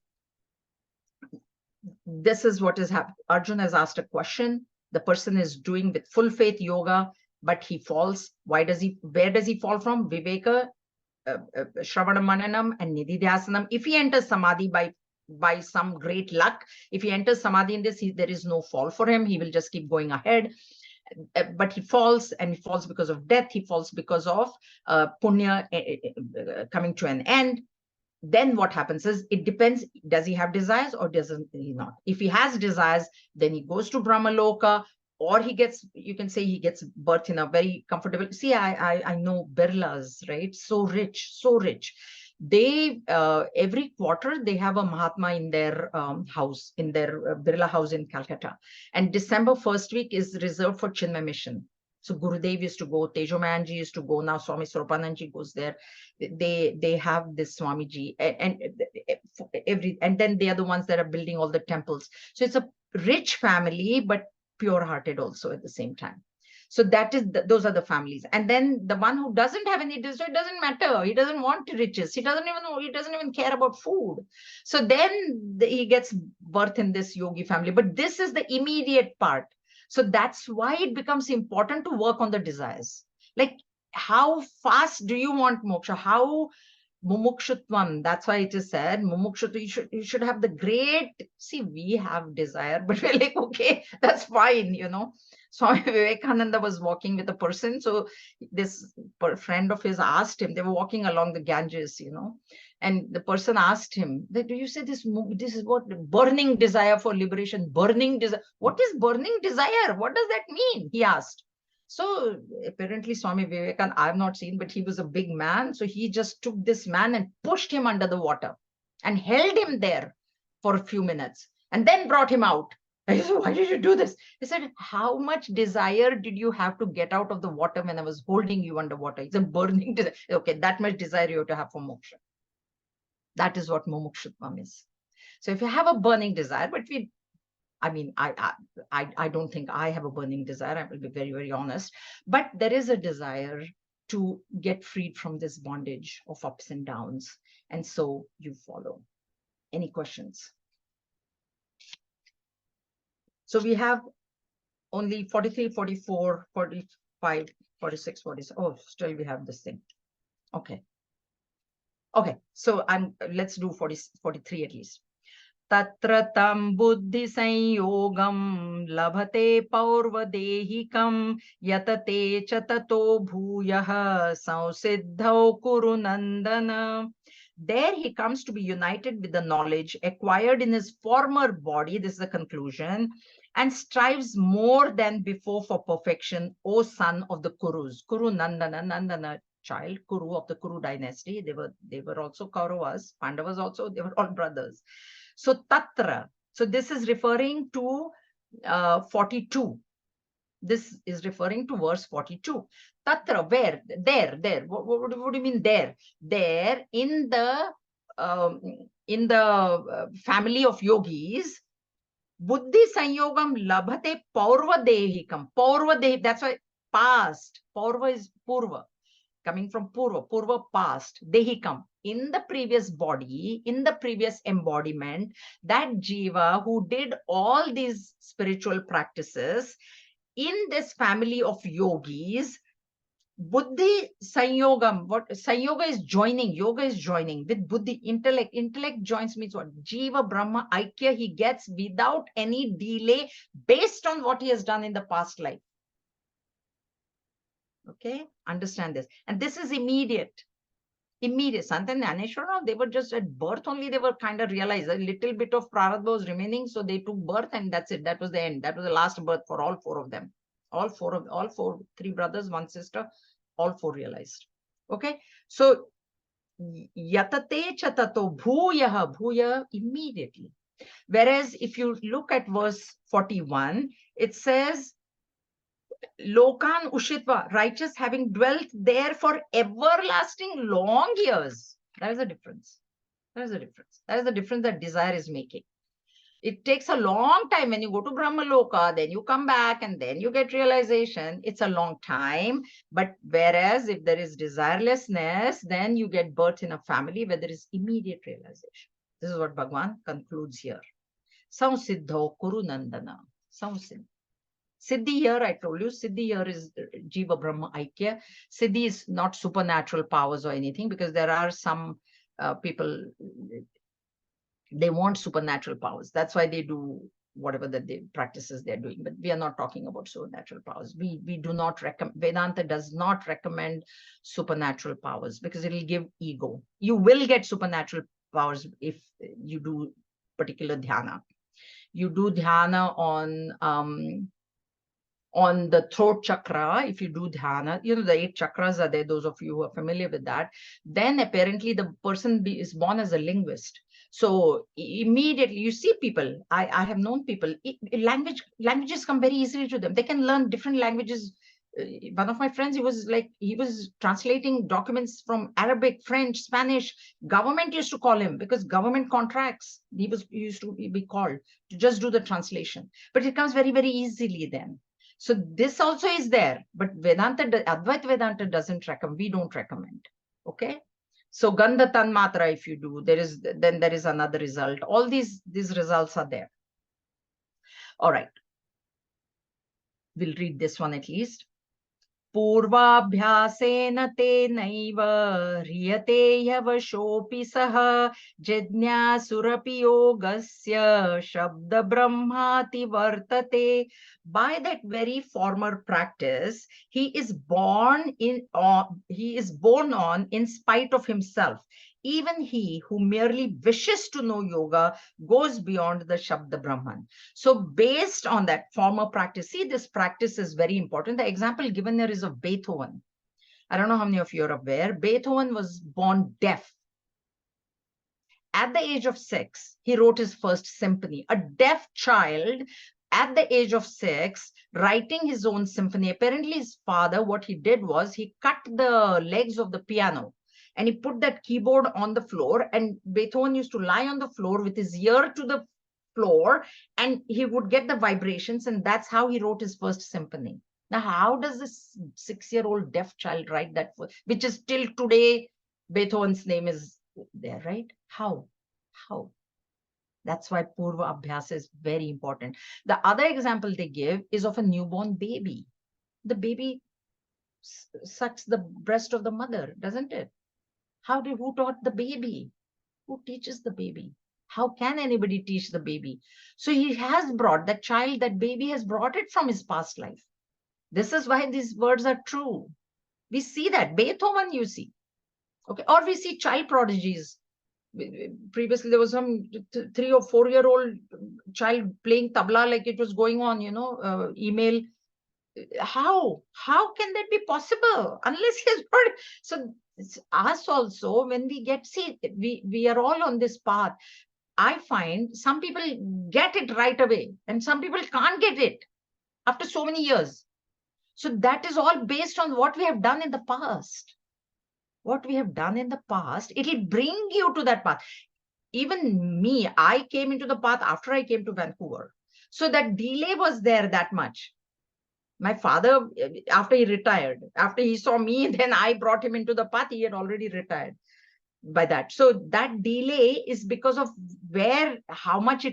this is what is happening. Arjuna has asked a question. The person is doing with full faith yoga, but he falls. Where does he fall from? Viveka, Shravana Mananam, and Nididhyasanam. If he enters Samadhi by some great luck, if he enters Samadhi in this, there is no fall for him. He will just keep going ahead. But he falls, and he falls because of death. He falls because of punya coming to an end. Then what happens is, it depends, does he have desires or doesn't he not? If he has desires, then he goes to Brahmaloka, or he gets, you can say he gets birth in a very comfortable, see, I know Birlas, right? So rich. They, every quarter, they have a Mahatma in their house, in their Birla house in Calcutta. And December 1st week is reserved for Chinmaya mission. So Gurudev used to go, Tejomanji used to go, now Swami Swarupananji goes there. They have this Swamiji, and then they are the ones that are building all the temples. So it's a rich family, but pure-hearted also at the same time. So that is those are the families. And then the one who doesn't have any desire, it doesn't matter. He doesn't want riches. He doesn't even care about food. So then he gets birth in this yogi family. But this is the immediate part. So that's why it becomes important to work on the desires. Like, how fast do you want moksha? How mumukshutvam? That's why it is said, mumukshutva, you should have the great, see, we have desire, but we're like, okay, that's fine, Swami Vivekananda was walking with a person. So this friend of his asked him, they were walking along the Ganges, and the person asked him, do you say this is what burning desire for liberation, burning desire? What is burning desire? What does that mean? He asked. So apparently Swami Vivekananda, I've not seen, but he was a big man. So he just took this man and pushed him under the water and held him there for a few minutes and then brought him out. I said, why did you do this? He said, how much desire did you have to get out of the water when I was holding you underwater? It's a burning desire. Okay, that much desire you have to have for moksha. That is what mumukshutvam is. So if you have a burning desire, but I don't think I have a burning desire. I will be very, very honest. But there is a desire to get freed from this bondage of ups and downs. And so you follow. Any questions? So we have only 43, 44, 45, 46, 47. Oh, still we have this thing. Okay. So let's do 43 at least. Tatra tam buddhi sanyogam labhate paurvadehikam yatate chatato bhuyah samsiddhau kuru nandana. There he comes to be united with the knowledge acquired in his former body, this is the conclusion, and strives more than before for perfection, O son of the Kurus. Kuru Nandana, child, Kuru of the Kuru dynasty. They were also Kauravas, Pandavas also, they were all brothers. So Tatra, so this is referring to 42. This is referring to verse 42. Tatra, where? There. What do you mean there? There in the family of yogis, Buddhi Sanyogam Labhate Paurvadehikam. Paurvadehi, that's why past. Paurva is Purva. coming from Purva past, Dehikam, in the previous body, in the previous embodiment, that Jiva who did all these spiritual practices in this family of yogis, Buddhi Sanyogam, what Sanyoga is joining, yoga is joining with Buddhi, intellect. Intellect joins means what? Jiva Brahma Aikya he gets without any delay based on what he has done in the past life. Okay, understand this. And this is immediate. Immediate. Sant and Jnaneshwara, they were just at birth only, they were kind of realized a little bit of prarabdha was remaining. So they took birth and that's it. That was the end. That was the last birth for all four of them. All four, three brothers, one sister, all four realized. Okay. So yatate chatato bhuya immediately. Whereas if you look at verse 41, it says, Lokan Ushitva, righteous having dwelt there for everlasting long years. That is the difference. That is the difference. That is the difference that desire is making. It takes a long time when you go to Brahma Loka, then you come back and then you get realization. It's a long time. But whereas if there is desirelessness, then you get birth in a family where there is immediate realization. This is what Bhagavan concludes here. Samsiddho Kuru Nandana. Samsiddho. Siddhi here, I told you, Siddhi here is Jiva Brahma Aikya. Siddhi is not supernatural powers or anything, because there are some people, they want supernatural powers. That's why they do whatever that they practices they're doing. But we are not talking about supernatural powers. We do not recommend, Vedanta does not recommend supernatural powers because it will give ego. You will get supernatural powers if you do particular dhyana. You do dhyana on the throat chakra. If you do dhyana, you know, the 8 chakras are there, those of you who are familiar with that, then apparently the person is born as a linguist. So immediately you see people, I have known people, languages come very easily to them. They can learn different languages. One of my friends, he was translating documents from Arabic, French, Spanish. Government used to call him because government contracts. He used to be called to just do the translation. But it comes very, very easily then. So this also is there, but Vedanta, Advaita Vedanta doesn't recommend. We don't recommend. Okay. So Gandha Tanmatra, if you do, then there is another result. All these results are there. All right. We'll read this one at least. Purvabhyasena te naiva riyate yavashopi saha jidnyasurapi yogasya shabda brahmati vartate. By that very former practice, he is born on in spite of himself. Even he who merely wishes to know yoga goes beyond the Shabda Brahman. So based on that former practice, see, this practice is very important. The example given here is of Beethoven. I don't know how many of you are aware. Beethoven was born deaf. At the age of 6, he wrote his first symphony. A deaf child at the age of 6, writing his own symphony. Apparently his father, what he did was he cut the legs of the piano and he put that keyboard on the floor, and Beethoven used to lie on the floor with his ear to the floor and he would get the vibrations, and that's how he wrote his first symphony. Now, how does this 6-year-old deaf child write that, which is till today, Beethoven's name is there, right? How? That's why Purva Abhyasa is very important. The other example they give is of a newborn baby. The baby sucks the breast of the mother, doesn't it? Who taught the baby? Who teaches the baby? How can anybody teach the baby? So he has brought that child, that baby has brought it from his past life. This is why these words are true. We see that. Beethoven, you see. Okay. Or we see child prodigies. Previously, there was some 3 or 4-year-old child playing tabla like it was going on, email. How can that be possible unless he has brought it? So it's us also, when we we are all on this path. I find some people get it right away and some people can't get it after so many years. So that is all based on what we have done in the past. What we have done in the past, it will bring you to that path. Even me, I came into the path after I came to Vancouver. So that delay was there that much. My father, after he retired, after he saw me, then I brought him into the path. He had already retired by that. So that delay is because of how much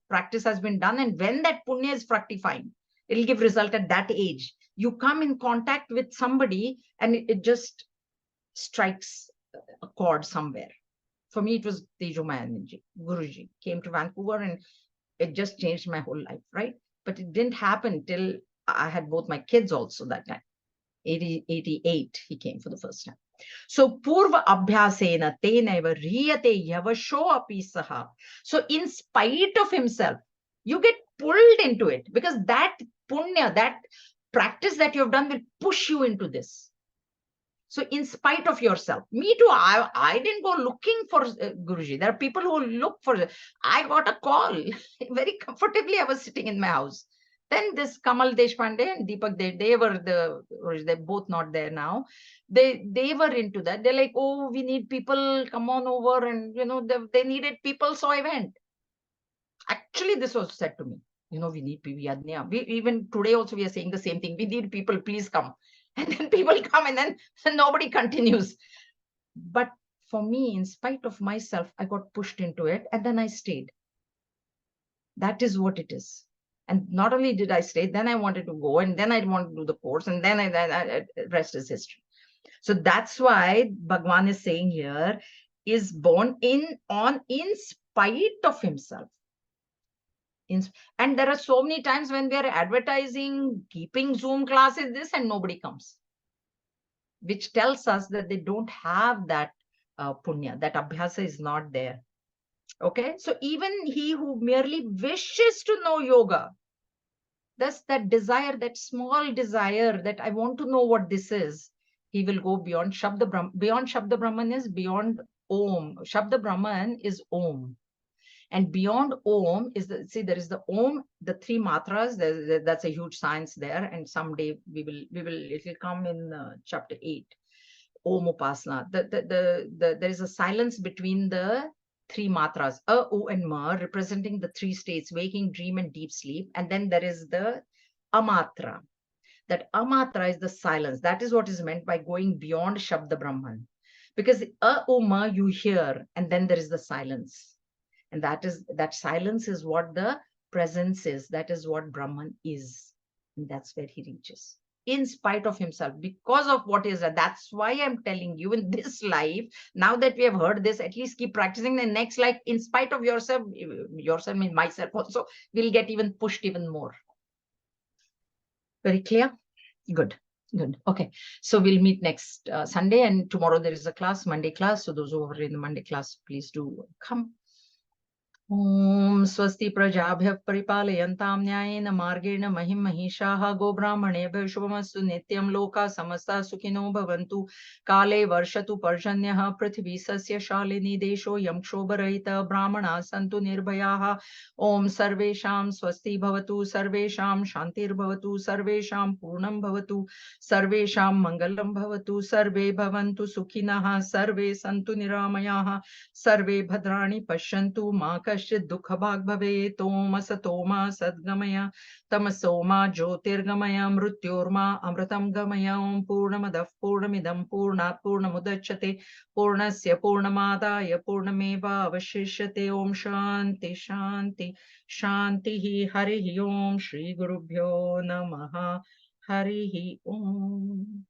practice has been done, and when that punya is fructifying, it'll give result at that age. You come in contact with somebody and it just strikes a chord somewhere. For me, it was Chinmaya Guruji came to Vancouver, and it just changed my whole life, right? But it didn't happen till I had both my kids also that time. 88, he came for the first time. So purva abhyasena tenaiva riyate yavasho api saha. So in spite of himself, you get pulled into it, because that punya, that practice that you have done will push you into this. So in spite of yourself, me too, I didn't go looking for Guruji. There are people who look for, I got a call very comfortably. I was sitting in my house. Then this Kamal Deshpande and Deepak, they were they're both not there now. They were into that. They're like, oh, we need people, come on over. And, they needed people. So I went. Actually, this was said to me, we need people. Even today also, we are saying the same thing. We need people, please come. And then people come, and then nobody continues. But for me, in spite of myself, I got pushed into it, and then I stayed. That is what it is. And not only did I stay, then I wanted to go, and then I wanted to do the course, and then I rest is history. So that's why Bhagwan is saying here, is born in spite of himself. And there are so many times when we are advertising, keeping Zoom classes, this, and nobody comes, which tells us that they don't have that punya, that abhyasa is not there. Okay, so even he who merely wishes to know yoga, that's that desire, that small desire that I want to know what this is, he will go beyond Shabda Brahman. Beyond Shabda Brahman is beyond Om. Shabda Brahman is Om. And beyond Om is there is the Om, the three matras. That's a huge science there. And someday it will come in chapter 8, Om Upasana. There is a silence between the three matras, A, O, and Ma, representing the three states, waking, dream, and deep sleep. And then there is the Amatra. That Amatra is the silence. That is what is meant by going beyond Shabda Brahman. Because A, O, Ma, you hear, and then there is the silence. And that silence is what the presence is. That is what Brahman is. And that's where he reaches. In spite of himself, because of what is that. That's why I'm telling you, in this life, now that we have heard this, at least keep practicing. The next life, in spite of yourself means myself also, will get even pushed even more. Very clear? Good. Okay, so we'll meet next Sunday, and tomorrow there is a class, Monday class. So those who are in the Monday class, please do come. Om Swasti Prajabhya Paripalayantam Nyayena Margena Mahim Mahishaha Gobrahmanebhyo Shubhamastu Nityam Loka Samasta Sukhino Bhavantu Kale Varshatu Parjanyaha Prithvi Sasya Shalini Desho Yam Kshobarahita Brahmana Santu Nirbhayaha Om Sarvesham Swasti Bhavatu Sarvesham Shantir Bhavatu Sarvesham Purnam Bhavatu Sarvesham Mangalam Bhavatu Sarve Bhavantu Sukhinaha Sarve Santu Niramayaha Sarve Bhadrani Pashyantu Ma Kashchit Dukha Bhag Bhave Tom Asatoma Sadgamaya Tamasoma Jyotirgamaya Mrityorma Amritam Gamaya Om Purnamadav Purnamidam Purnat Purnamudachyate Purnasya Purnamadaya Purnameva Avashishyate Om Shanti Shanti Shanti Harihi Om Shri Gurubhyo Namaha Harihi Om.